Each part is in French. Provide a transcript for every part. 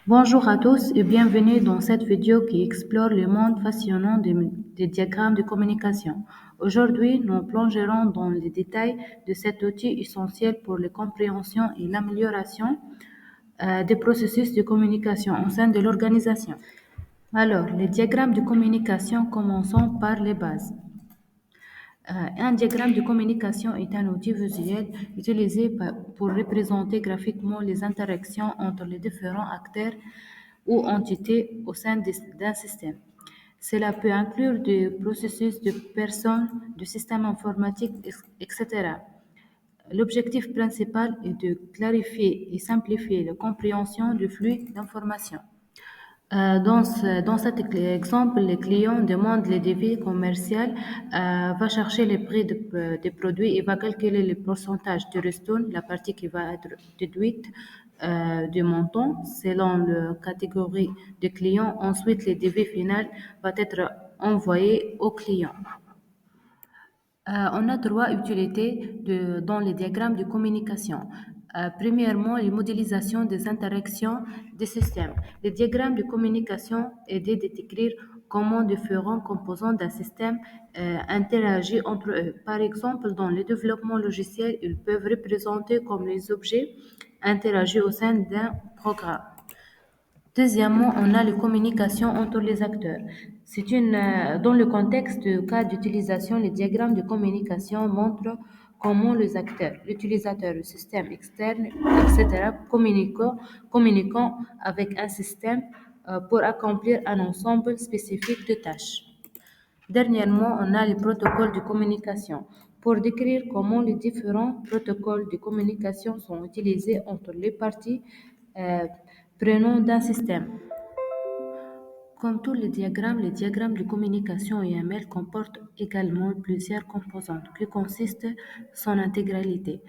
Bonjour à tous et bienvenue dans cette vidéo qui explore le monde fascinant des diagrammes de communication. Aujourd'hui, nous plongerons dans les détails de cet outil essentiel pour la compréhension et l'amélioration des processus de communication au sein de l'organisation. Alors, les diagrammes de communication, commençons par les bases. Un diagramme de communication est un outil visuel utilisé pour représenter graphiquement les interactions entre les différents acteurs ou entités au sein d'un système. Cela peut inclure des processus de personnes, du système informatique, etc. L'objectif principal est de clarifier et simplifier la compréhension du flux d'informations. Dans cet exemple, le client demande les devis commerciaux, va chercher les prix des produits et va calculer le pourcentage de ristourne, la partie qui va être déduite du montant selon la catégorie de clients. Ensuite, le devis final va être envoyé au client. On a trois utilités dans les diagrammes de communication. Premièrement, les modélisations des interactions des systèmes. Les diagrammes de communication aident à décrire comment différents composants d'un système interagissent entre eux. Par exemple, dans le développement logiciel, ils peuvent représenter comme les objets interagissent au sein d'un programme. Deuxièmement, on a les communications entre les acteurs. Dans le contexte de cas d'utilisation, les diagrammes de communication montrent comment les acteurs, l'utilisateur, le système externe, etc., communiquant avec un système pour accomplir un ensemble spécifique de tâches. Dernièrement, on a les protocoles de communication pour décrire comment les différents protocoles de communication sont utilisés entre les parties euh, prenantes d'un système. Comme tous les diagrammes de communication UML comportent également plusieurs composantes qui consistent son intégralité.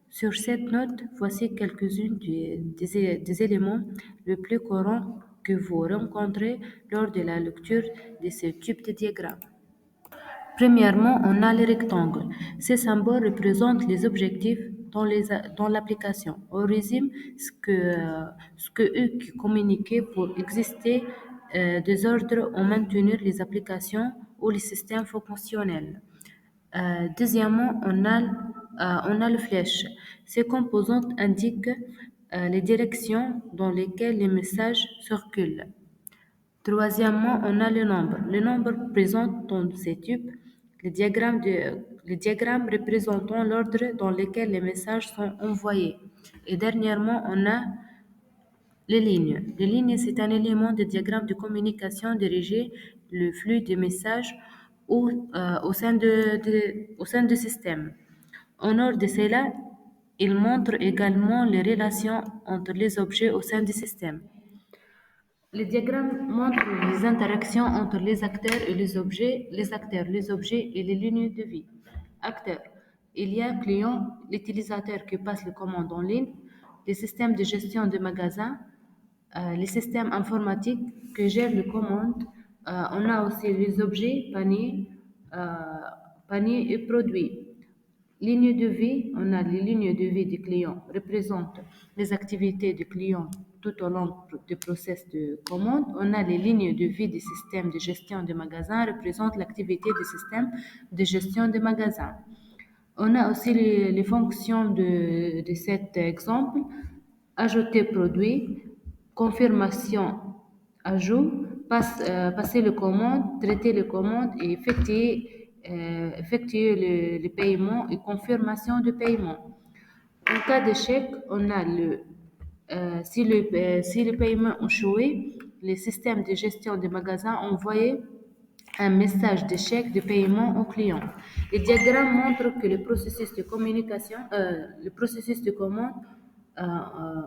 Sur cette note, voici quelques-unes des éléments les plus courants que vous rencontrez lors de la lecture de ce type de diagramme. Premièrement, on a les rectangles. Ces symboles représentent les objectifs dans l'application. On résume ce que eux qui communiquaient pour exister des ordres ou maintenir les applications ou les systèmes fonctionnels. Deuxièmement, on a le flèche. Ces composantes indiquent les directions dans lesquelles les messages circulent. Troisièmement, on a le nombre. Le nombre présente dans ces types les diagrammes représentant l'ordre dans lequel les messages sont envoyés. Et dernièrement, on a les lignes. Les lignes, c'est un élément de diagramme de communication dirigé le flux des messages au sein du système. En ordre de cela, il montre également les relations entre les objets au sein du système. Les diagrammes montrent les interactions entre les acteurs et les acteurs, les objets et les lignes de vie. Acteurs. Il y a un client, l'utilisateur qui passe les commandes en ligne, les systèmes de gestion de magasins, les systèmes informatiques qui gèrent les commandes. On a aussi les objets, euh, paniers et produits. Ligne de vie, on a les lignes de vie du client représentent les activités du client tout au long du process de commande. On a les lignes de vie des systèmes de gestion des magasins représentent l'activité des systèmes de gestion des magasins. On a aussi les fonctions de cet exemple. Ajouter produit, confirmation, ajout, passer les commandes, traiter les commandes et effectuer le paiement et confirmation de paiement. En cas d'échec, on a si le paiement échoué, le système de gestion des magasins envoyé un message d'échec de paiement au client. Les diagrammes montrent que le processus de commande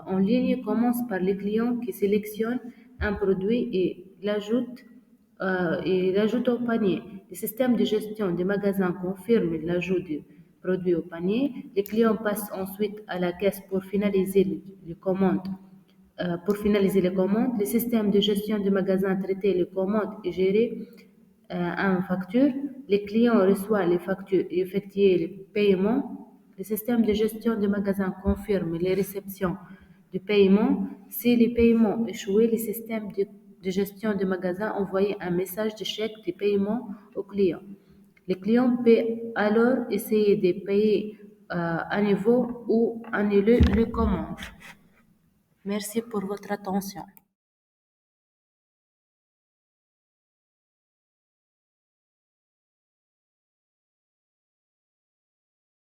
en ligne commence par le client qui sélectionne un produit et l'ajoute au panier. Le système de gestion des magasins confirme l'ajout du produit au panier. Les clients passent ensuite à la caisse pour finaliser les commandes. Le système de gestion du magasin traitait les commandes et gérait un facture. Les clients reçoivent les factures et effectuent les paiements. Le système de gestion du magasin confirme les réceptions de paiement. Si les paiements échouaient, le système de gestion de magasin envoyait un message de chèque de paiement au client. Le client peut alors essayer de payer à nouveau ou annuler le commande. Merci pour votre attention.